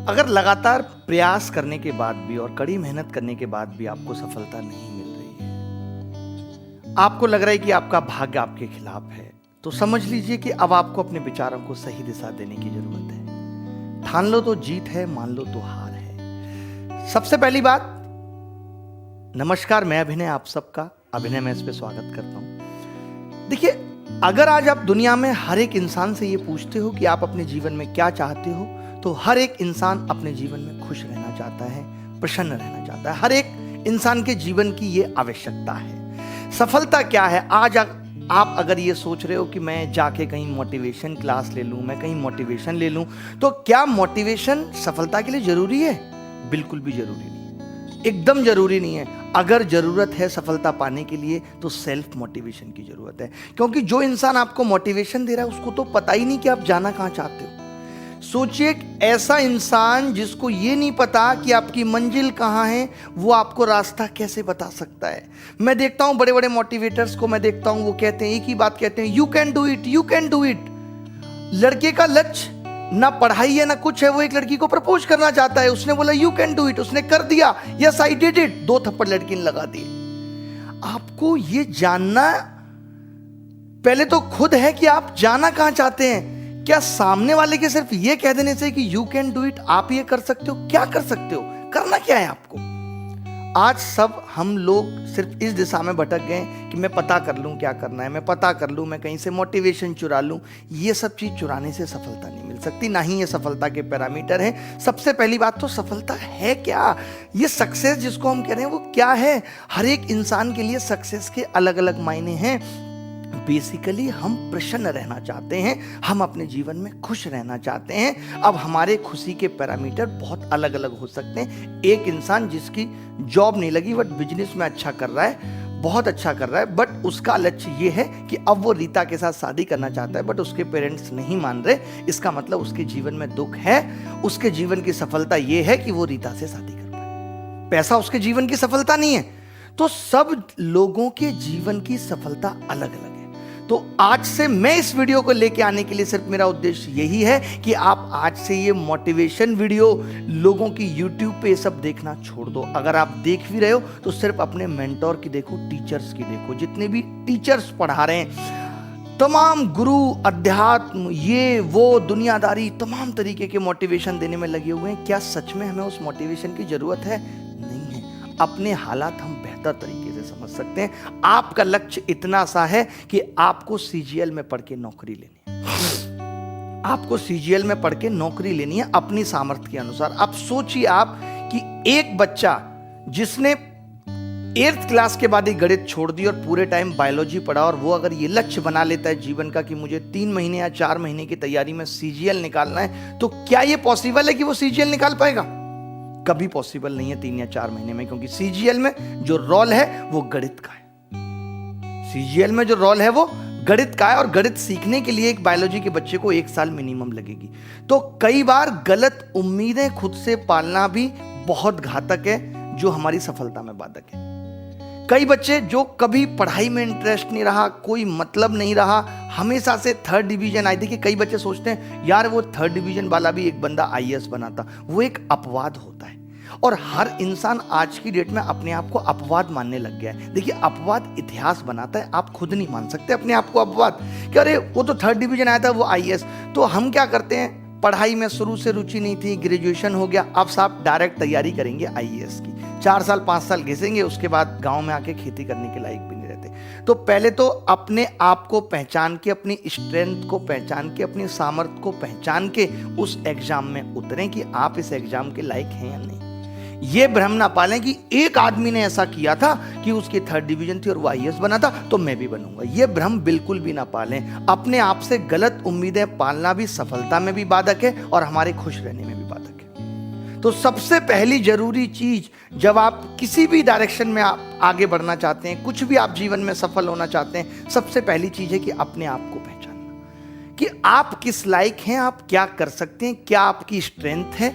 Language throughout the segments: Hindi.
अगर लगातार प्रयास करने के बाद भी और कड़ी मेहनत करने के बाद भी आपको सफलता नहीं मिल रही है, आपको लग रहा है कि आपका भाग्य आपके खिलाफ है, तो समझ लीजिए कि अब आपको अपने विचारों को सही दिशा देने की जरूरत है। ठान लो तो जीत है, मान लो तो हार है। सबसे पहली बात, नमस्कार, मैं अभिनय आप सबका अभिनय में इस पे स्वागत करता हूं। देखिए, अगर आज आप दुनिया में हर एक इंसान से ये पूछते हो कि आप अपने जीवन में क्या चाहते हो, तो हर एक इंसान अपने जीवन में खुश रहना चाहता है, प्रसन्न रहना चाहता है। हर एक इंसान के जीवन की ये आवश्यकता है। सफलता क्या है? आज आप अगर ये सोच रहे हो कि मैं जाके कहीं मोटिवेशन क्लास ले लूं, मैं कहीं मोटिवेशन ले लूं, तो क्या मोटिवेशन सफलता के लिए जरूरी है? बिल्कुल भी जरूरी नहीं, एकदम जरूरी नहीं है। अगर जरूरत है सफलता पाने के लिए तो सेल्फ मोटिवेशन की जरूरत है, क्योंकि जो इंसान आपको मोटिवेशन दे रहा है उसको तो पता ही नहीं कि आप जाना कहां चाहते हो। सोचिए, एक ऐसा इंसान जिसको ये नहीं पता कि आपकी मंजिल कहां है, वो आपको रास्ता कैसे बता सकता है? मैं देखता हूं बड़े बड़े मोटिवेटर्स को, मैं देखता हूं वो कहते हैं, एक ही बात कहते हैं, you can do it, you can do it. लड़के का लक्ष्य ना पढ़ाई है ना कुछ है, वो एक लड़की को प्रपोज करना चाहता है, उसने बोला यू कैन डू इट, उसने कर दिया, यस आई डिड इट, 2 थप्पड़ लड़की ने लगा दिए। आपको ये जानना पहले तो खुद है कि आप जाना कहां चाहते हैं। क्या सामने वाले के सिर्फ ये कह देने से कि यू कैन डू इट, आप ये कर सकते हो? क्या कर सकते हो? करना क्या है आपको? आज सब हम लोग सिर्फ इस दिशा में भटक गए कि मैं पता कर लूं क्या करना है, मैं पता कर लूं, मैं कहीं से मोटिवेशन चुरा लूं। ये सब चीज चुराने से सफलता नहीं मिल सकती, ना ही ये सफलता के पैरामीटर हैं। सबसे पहली बात तो सफलता है क्या? ये सक्सेस जिसको हम कह रहे हैं वो क्या है? हर एक इंसान के लिए सक्सेस के अलग अलग मायने हैं। बेसिकली हम प्रसन्न रहना चाहते हैं, हम अपने जीवन में खुश रहना चाहते हैं। अब हमारे खुशी के पैरामीटर बहुत अलग अलग हो सकते हैं। एक इंसान जिसकी जॉब नहीं लगी बट बिजनेस में अच्छा कर रहा है, बहुत अच्छा कर रहा है, बट उसका लक्ष्य ये है कि अब वो रीता के साथ शादी करना चाहता है, बट उसके पेरेंट्स नहीं मान रहे। इसका मतलब उसके जीवन में दुख है। उसके जीवन की सफलता ये है कि वो रीता से शादी कर पाए। पैसा उसके जीवन की सफलता नहीं है। तो सब लोगों के जीवन की सफलता अलग अलग है। तो आज से मैं इस वीडियो को लेके आने के लिए सिर्फ मेरा उद्देश्य यही है कि आप आज से ये मोटिवेशन वीडियो लोगों की YouTube पे ये सब देखना छोड़ दो। अगर आप देख भी रहे हो तो सिर्फ अपने मेंटोर की देखो, टीचर्स की देखो। जितने भी टीचर्स पढ़ा रहे हैं, तमाम गुरु, अध्यात्म, ये वो दुनियादारी, तमाम तरीके के मोटिवेशन देने में लगे हुए हैं। क्या सच में हमें उस मोटिवेशन की जरूरत है? नहीं है। अपने हालात हम बेहतर तरीके से समझ सकते हैं। आपका लक्ष्य इतना सा है कि आपको सीजीएल में पढ़ के नौकरी लेनी है। आपको सीजीएल में पढ़ के नौकरी लेनी है अपनी सामर्थ्य के अनुसार। अब सोचिए आप कि एक बच्चा जिसने 8th क्लास के बाद ही गणित छोड़ दी और पूरे टाइम बायोलॉजी पढ़ा, और वो अगर ये लक्ष्य बना लेता है जीवन का कि मुझे 3 महीने या 4 महीने की तैयारी में सीजीएल निकालना है, तो क्या ये पॉसिबल है कि वो सीजीएल निकाल पाएगा? कभी पॉसिबल नहीं है 3 या 4 महीने में, क्योंकि सीजीएल में जो रोल है वो गणित का है। सीजीएल में जो रोल है वो गणित का है, और गणित सीखने के लिए एक बायोलॉजी के बच्चे को 1 साल मिनिमम लगेगी। तो कई बार गलत उम्मीदें खुद से पालना भी बहुत घातक है, जो हमारी सफलता में बाधक है। कई बच्चे जो कभी पढ़ाई में इंटरेस्ट नहीं रहा, कोई मतलब नहीं रहा, हमेशा से 3rd डिवीजन आई। देखिए, कई बच्चे सोचते हैं यार वो 3rd डिवीजन वाला भी एक बंदा आईएएस बनाता। वो एक अपवाद होता है, और हर इंसान आज की डेट में अपने आप को अपवाद मानने लग गया है। देखिए, अपवाद इतिहास बनाता है, आप खुद नहीं मान सकते अपने आप को अपवाद कि अरे वो तो 3rd डिवीजन आया था, वो आईएएस। तो हम क्या करते हैं, पढ़ाई में शुरू से रुचि नहीं थी, ग्रेजुएशन हो गया, अब साहब डायरेक्ट तैयारी करेंगे आईएएस की। 4 साल 5 साल घिसेंगे, उसके बाद गांव में आके खेती करने के लायक भी नहीं रहते। तो पहले तो अपने आप को पहचान के, अपनी स्ट्रेंथ को पहचान के, अपनी सामर्थ्य को पहचान के उस एग्जाम में उतरें कि आप इस एग्जाम के लायक हैं या नहीं। ये भ्रम ना पालें कि एक आदमी ने ऐसा किया था कि उसकी 3rd डिवीजन थी और वो आईएएस बना था, तो मैं भी बनूंगा। ये भ्रम बिल्कुल भी ना पालें। अपने आप से गलत उम्मीदें पालना भी सफलता में भी बाधक है और हमारे खुश रहने में भी बाधक है। तो सबसे पहली जरूरी चीज, जब आप किसी भी डायरेक्शन में आप आगे बढ़ना चाहते हैं, कुछ भी आप जीवन में सफल होना चाहते हैं, सबसे पहली चीज है कि अपने आप को पहचानना कि आप किस लायक हैं, आप क्या कर सकते हैं, क्या आपकी स्ट्रेंथ है,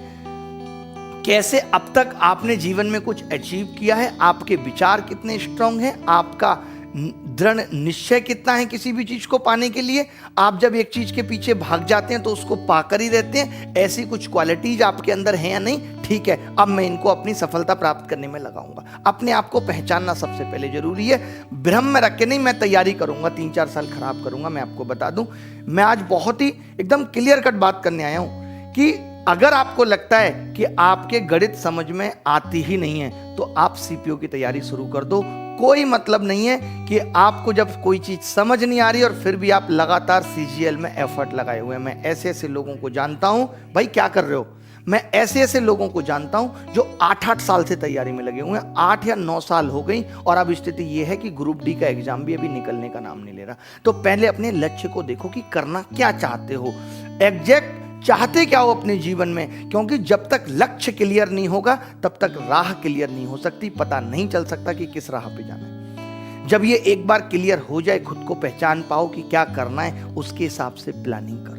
कैसे अब तक आपने जीवन में कुछ अचीव किया है, आपके विचार कितने स्ट्रांग हैं, आपका दृढ़ निश्चय कितना है किसी भी चीज को पाने के लिए। आप जब एक चीज के पीछे भाग जाते हैं तो उसको पाकर ही रहते हैं। ऐसी कुछ क्वालिटीज आपके अंदर हैं या नहीं, ठीक है, अब मैं इनको अपनी सफलता प्राप्त करने में लगाऊंगा। अपने आप को पहचानना सबसे पहले जरूरी है। भ्रम में रख के नहीं मैं तैयारी करूंगा 3-4 साल खराब करूंगा। मैं आपको बता दूं, मैं आज बहुत ही एकदम क्लियर कट बात करने आया हूं कि अगर आपको लगता है कि आपके गणित समझ में आती ही नहीं है तो आप सीपीओ की तैयारी शुरू कर दो। कोई मतलब नहीं है कि आपको जब कोई चीज समझ नहीं आ रही और फिर भी आप लगातार सीजीएल में एफर्ट लगाए हुए हैं। मैं ऐसे ऐसे लोगों को जानता हूं, भाई क्या कर रहे हो, मैं ऐसे ऐसे लोगों को जानता हूं जो 8-8 साल से तैयारी में लगे हुए हैं। 8 या 9 साल हो गई और अब स्थिति यह है कि ग्रुप डी का एग्जाम भी अभी निकलने का नाम नहीं ले रहा। तो पहले अपने लक्ष्य को देखो कि करना क्या चाहते हो, एग्जैक्ट चाहते क्या हो अपने जीवन में, क्योंकि जब तक लक्ष्य क्लियर नहीं होगा तब तक राह क्लियर नहीं हो सकती। पता नहीं चल सकता कि किस राह पे जाना है। जब ये एक बार क्लियर हो जाए, खुद को पहचान पाओ कि क्या करना है, उसके हिसाब से प्लानिंग करो।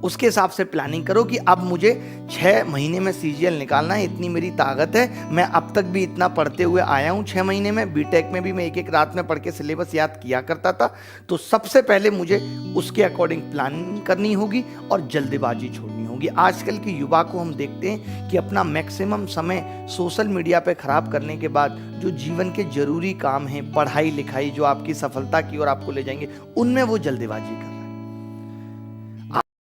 उसके हिसाब से प्लानिंग करो कि अब मुझे 6 महीने में सीजीएल निकालना है, इतनी मेरी ताकत है। मैं अब तक भी इतना पढ़ते हुए आया हूँ 6 महीने में। बीटेक में भी मैं एक रात में पढ़ के सिलेबस याद किया करता था। तो सबसे पहले मुझे उसके अकॉर्डिंग प्लानिंग करनी होगी और जल्दबाजी छोड़नी होगी। आजकल के युवा को हम देखते हैं कि अपना मैक्सिमम समय सोशल मीडिया पे खराब करने के बाद जो जीवन के जरूरी काम हैं, पढ़ाई लिखाई, जो आपकी सफलता की ओर आपको ले जाएंगे, उनमें वो जल्दबाजी कर